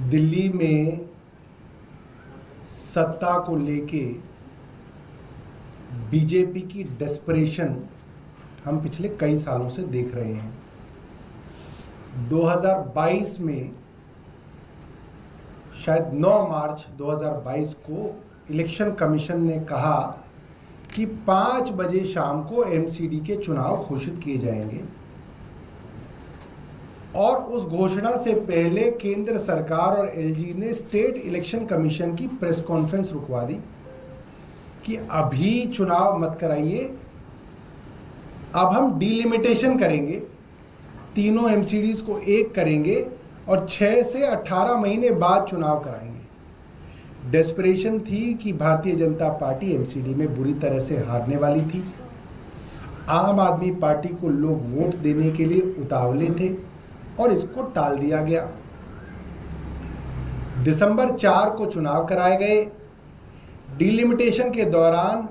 दिल्ली में सत्ता को लेके बीजेपी की डेस्परेशन हम पिछले कई सालों से देख रहे हैं। 2022 में शायद 9 मार्च 2022 को इलेक्शन कमीशन ने कहा कि 5 बजे शाम को एमसीडी के चुनाव घोषित किए जाएंगे और उस घोषणा से पहले केंद्र सरकार और एलजी ने स्टेट इलेक्शन कमीशन की प्रेस कॉन्फ्रेंस रुकवा दी कि अभी चुनाव मत कराइए, अब हम डिलिमिटेशन करेंगे, तीनों एमसीडीज को एक करेंगे और 6 से 18 महीने बाद चुनाव कराएंगे। डेस्परेशन थी कि भारतीय जनता पार्टी एमसीडी में बुरी तरह से हारने वाली थी। आम आदमी पार्टी को लोग वोट देने के लिए उतावले थे और इसको टाल दिया गया। दिसंबर 4 को चुनाव कराए गए। डिलिमिटेशन के दौरान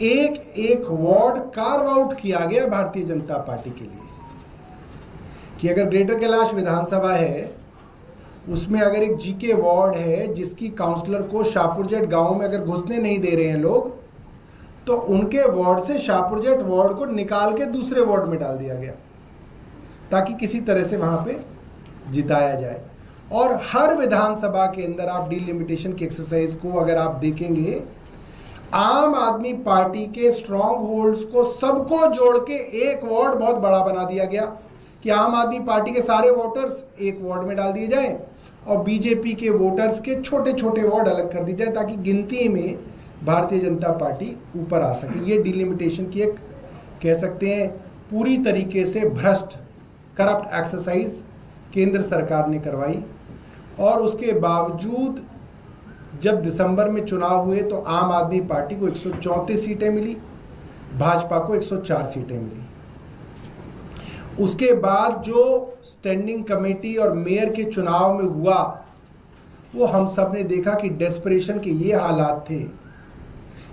एक वार्ड कार्व आउट किया गया भारतीय जनता पार्टी के लिए कि अगर ग्रेटर कैलाश विधानसभा है, उसमें अगर एक जीके वार्ड है जिसकी काउंसलर को शाहपुरजेट गांव में अगर घुसने नहीं दे रहे हैं लोग, तो उनके वार्ड से शाहपुरजेट वार्ड को निकाल के दूसरे वार्ड में डाल दिया गया ताकि किसी तरह से वहां पे जिताया जाए। और हर विधानसभा के अंदर आप डिलिमिटेशन की एक्सरसाइज को अगर आप देखेंगे, आम आदमी पार्टी के स्ट्रॉन्ग होल्ड्स को सबको जोड़ के एक वार्ड बहुत बड़ा बना दिया गया कि आम आदमी पार्टी के सारे वोटर्स एक वार्ड में डाल दिए जाएं और बीजेपी के वोटर्स के छोटे छोटे वार्ड अलग कर दिए जाए ताकि गिनती में भारतीय जनता पार्टी ऊपर आ सके। ये डिलिमिटेशन की एक कह सकते हैं पूरी तरीके से भ्रष्ट करप्ट एक्सरसाइज केंद्र सरकार ने करवाई। और उसके बावजूद जब दिसंबर में चुनाव हुए तो आम आदमी पार्टी को 134 सीटें मिली, भाजपा को 104 सीटें मिली। उसके बाद जो स्टैंडिंग कमेटी और मेयर के चुनाव में हुआ, वो हम सब ने देखा कि डेस्परेशन के ये हालात थे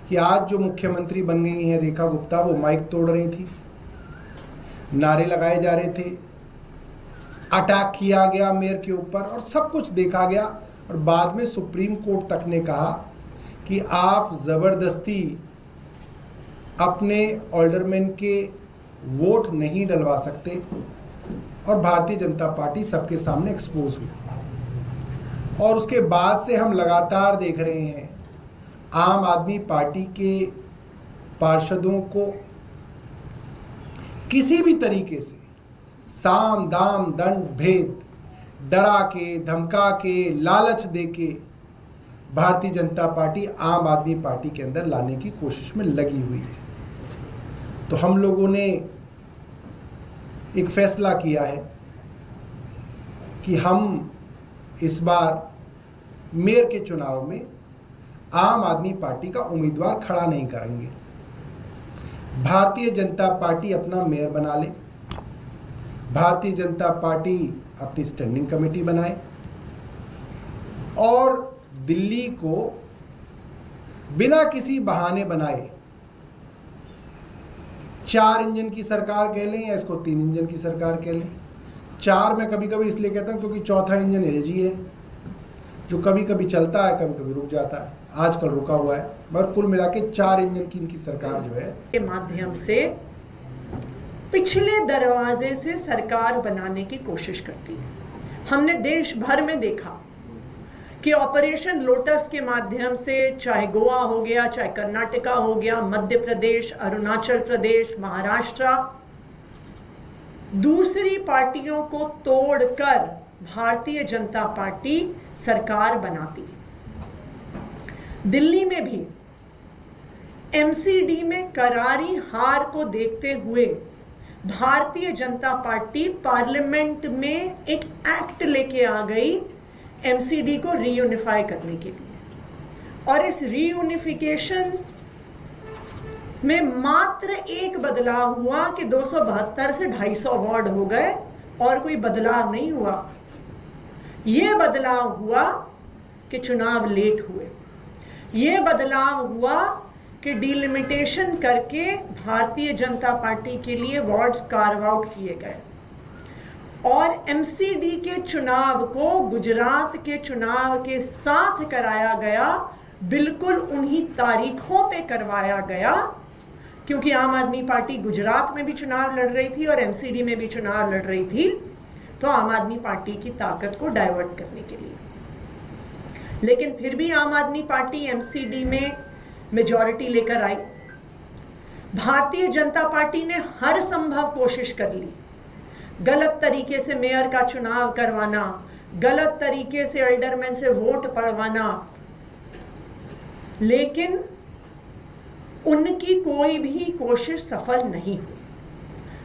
कि आज जो मुख्यमंत्री बन गई हैं रेखा गुप्ता, वो माइक तोड़ रही थी, नारे लगाए जा रहे थे, अटैक किया गया मेयर के ऊपर और सब कुछ देखा गया। और बाद में सुप्रीम कोर्ट तक ने कहा कि आप ज़बरदस्ती अपने ऑल्डरमैन के वोट नहीं डलवा सकते। और भारतीय जनता पार्टी सबके सामने एक्सपोज हुई। और उसके बाद से हम लगातार देख रहे हैं आम आदमी पार्टी के पार्षदों को किसी भी तरीके से साम दाम दंड भेद डरा के, धमका के, लालच दे के भारतीय जनता पार्टी आम आदमी पार्टी के अंदर लाने की कोशिश में लगी हुई है। तो हम लोगों ने एक फैसला किया है कि हम इस बार मेयर के चुनाव में आम आदमी पार्टी का उम्मीदवार खड़ा नहीं करेंगे। भारतीय जनता पार्टी अपना मेयर बना ले, भारतीय जनता पार्टी अपनी स्टैंडिंग कमेटी बनाए और दिल्ली को बिना किसी बहाने बनाए 4 इंजन की सरकार कह लें या इसको 3 इंजन की सरकार कह लें। 4 मैं कभी कभी इसलिए कहता हूं क्योंकि चौथा इंजन एलजी है जो कभी कभी चलता है, कभी कभी रुक जाता है, आजकल रुका हुआ है, मगर कुल मिला के 4 इंजन की इनकी सरकार जो है के माध्यम से पिछले दरवाजे से सरकार बनाने की कोशिश करती है। हमने देश भर में देखा कि ऑपरेशन लोटस के माध्यम से चाहे गोवा हो गया, चाहे कर्नाटका हो गया, मध्य प्रदेश, अरुणाचल प्रदेश, महाराष्ट्र, दूसरी पार्टियों को तोड़कर भारतीय जनता पार्टी सरकार बनाती है। दिल्ली में भी एमसीडी में करारी हार को देखते हुए भारतीय जनता पार्टी पार्लियामेंट में एक एक्ट लेके आ गई एमसीडी को रीयूनिफाई करने के लिए। और इस रीयूनिफिकेशन में मात्र एक बदलाव हुआ कि 272 से 250 वार्ड हो गए और कोई बदलाव नहीं हुआ। यह बदलाव हुआ कि चुनाव लेट हुए, यह बदलाव हुआ कि डिलिमिटेशन करके भारतीय जनता पार्टी के लिए वार्ड्स कार्व आउट किए गए और एमसीडी के चुनाव को गुजरात के चुनाव के साथ कराया गया, बिल्कुल उन्हीं तारीखों पे करवाया गया, क्योंकि आम आदमी पार्टी गुजरात में भी चुनाव लड़ रही थी और एमसीडी में भी चुनाव लड़ रही थी, तो आम आदमी पार्टी की ताकत को डाइवर्ट करने के लिए। लेकिन फिर भी आम आदमी पार्टी एमसीडी में मेजॉरिटी लेकर आई। भारतीय जनता पार्टी ने हर संभव कोशिश कर ली, गलत तरीके से मेयर का चुनाव करवाना, गलत तरीके से एल्डरमैन से वोट पड़वाना, लेकिन उनकी कोई भी कोशिश सफल नहीं हुई।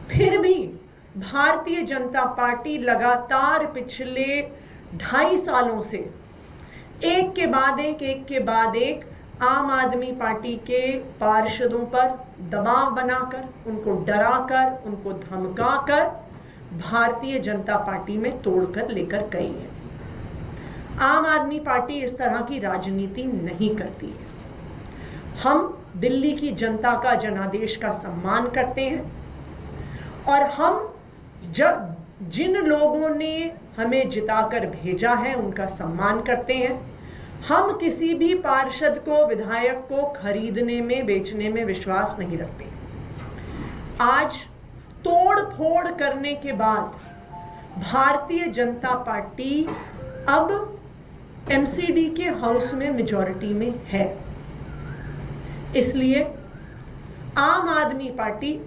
फिर भी भारतीय जनता पार्टी लगातार पिछले 2.5 सालों से एक के बाद एक आम आदमी पार्टी के पार्षदों पर दबाव बनाकर, उनको डराकर, उनको धमकाकर भारतीय जनता पार्टी में तोड़कर लेकर गई है। आम आदमी पार्टी इस तरह की राजनीति नहीं करती है। हम दिल्ली की जनता का, जनादेश का सम्मान करते हैं और हम जिन लोगों ने हमें जिताकर भेजा है उनका सम्मान करते हैं। हम किसी भी पार्षद को, विधायक को खरीदने में, बेचने में विश्वास नहीं रखते। आज तोड़ फोड़ करने के बाद भारतीय जनता पार्टी अब एमसीडी के हाउस में मेजॉरिटी में है, इसलिए आम आदमी पार्टी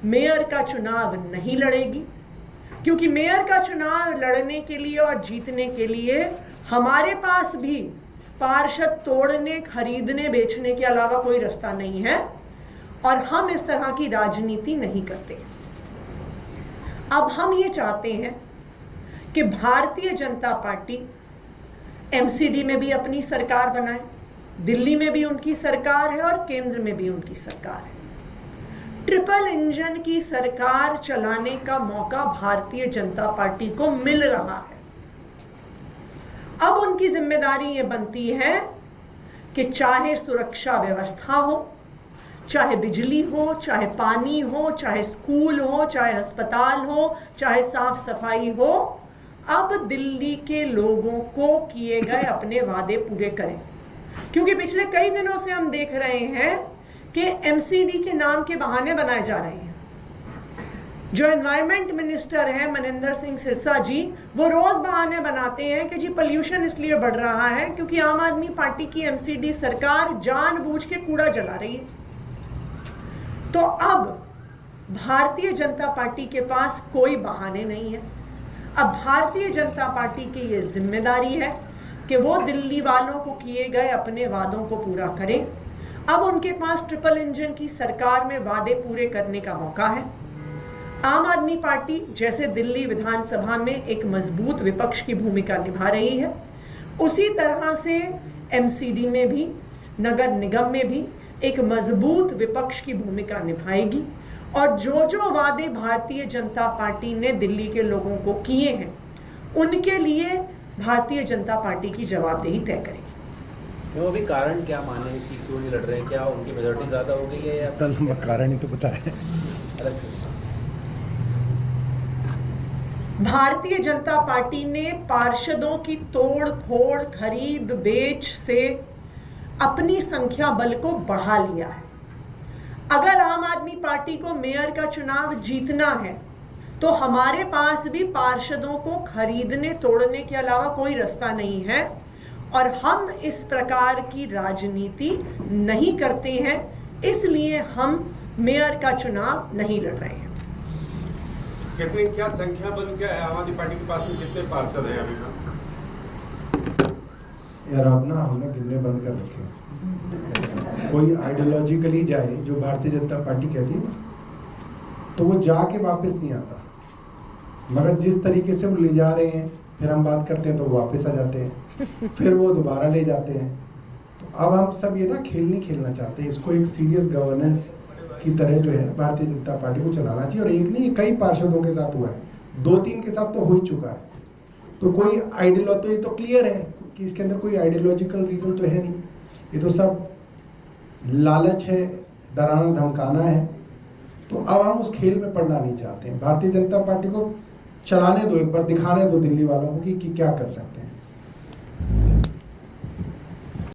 मेयर का चुनाव नहीं लड़ेगी, क्योंकि मेयर का चुनाव लड़ने के लिए और जीतने के लिए हमारे पास भी पार्षद तोड़ने, खरीदने, बेचने के अलावा कोई रास्ता नहीं है और हम इस तरह की राजनीति नहीं करते। अब हम ये चाहते हैं कि भारतीय जनता पार्टी एमसीडी में भी अपनी सरकार बनाए, दिल्ली में भी उनकी सरकार है और केंद्र में भी उनकी सरकार है। ट्रिपल इंजन की सरकार चलाने का मौका भारतीय जनता पार्टी को मिल रहा है। अब उनकी जिम्मेदारी ये बनती है कि चाहे सुरक्षा व्यवस्था हो, चाहे बिजली हो, चाहे पानी हो, चाहे स्कूल हो, चाहे अस्पताल हो, चाहे साफ सफाई हो, अब दिल्ली के लोगों को किए गए अपने वादे पूरे करें। क्योंकि पिछले कई दिनों से हम देख रहे हैं कि एमसीडी के नाम के बहाने बनाए जा रहे हैं। जो एनवायरमेंट मिनिस्टर हैं मनिंदर सिंह सिरसा जी, वो रोज बहाने बनाते हैं कि जी पोल्यूशन इसलिए बढ़ रहा है क्योंकि आम आदमी पार्टी की एमसीडी सरकार जानबूझ के कूड़ा जला रही है। तो अब भारतीय जनता पार्टी के पास कोई बहाने नहीं है। अब भारतीय जनता पार्टी की ये जिम्मेदारी है कि वो दिल्ली वालों को किए गए अपने वादों को पूरा करें। अब उनके पास ट्रिपल इंजन की सरकार में वादे पूरे करने का मौका है। आम आदमी पार्टी जैसे दिल्ली विधानसभा में एक मजबूत विपक्ष की भूमिका निभा रही है, उसी तरह से एमसीडी में भी, नगर निगम में भी एक मजबूत विपक्ष की भूमिका निभाएगी और जो जो वादे भारतीय जनता पार्टी ने दिल्ली के लोगों को किए हैं उनके लिए भारतीय जनता पार्टी की जवाबदेही तय करेगी। वो भी कारण क्या माने कि क्यों नहीं लड़ रहे हैं? क्या उनकी मेजॉरिटी ज्यादा हो गई है या लंबा कारण ही तो पता है। भारतीय जनता पार्टी ने पार्षदों की तोड़ फोड़, खरीद बेच से अपनी संख्या बल को बढ़ा लिया है। अगर आम आदमी पार्टी को मेयर का चुनाव जीतना है तो हमारे पास भी पार्षदों को खरीदने, तोड़ने के अलावा कोई रास्ता नहीं है और हम इस प्रकार की राजनीति नहीं करते हैं, इसलिए हम मेयर का चुनाव नहीं लड़ रहे हैं। कितने, क्या संख्या बल क्या है आम आदमी पार्टी के पास में, कितने पार्षद हैं अभी तक? यार आप ना हमने गिनने बंद कर रखे हैं। कोई आइडियोलॉजिकली जाए जो भारतीय जनता पार्टी कहती है तो वो जाके वापस नहीं आता, मगर जिस तरीके से वो ले जा रहे हैं फिर हम बात करते हैं तो वो वापस आ जाते हैं, फिर वो दोबारा ले जाते हैं। तो अब हम सब ये ना खेल नहीं खेलना चाहते, इसको एक सीरियस गवर्नेंस की तरह जो है भारतीय जनता पार्टी को चलाना चाहिए। और एक नहीं, कई पार्षदों के साथ हुआ है, 2-3 के साथ तो हो ही चुका है। तो कोई आइडियोलॉजी, तो ये तो क्लियर है कि इसके अंदर कोई आइडियोलॉजिकल रीजन तो है नहीं, ये तो सब लालच है, डराना धमकाना है। तो अब हम उस खेल में पड़ना नहीं चाहते हैं। भारतीय जनता पार्टी को चलाने दो, एक बार दिखाने दो दिल्ली वालों को कि क्या कर सकते हैं।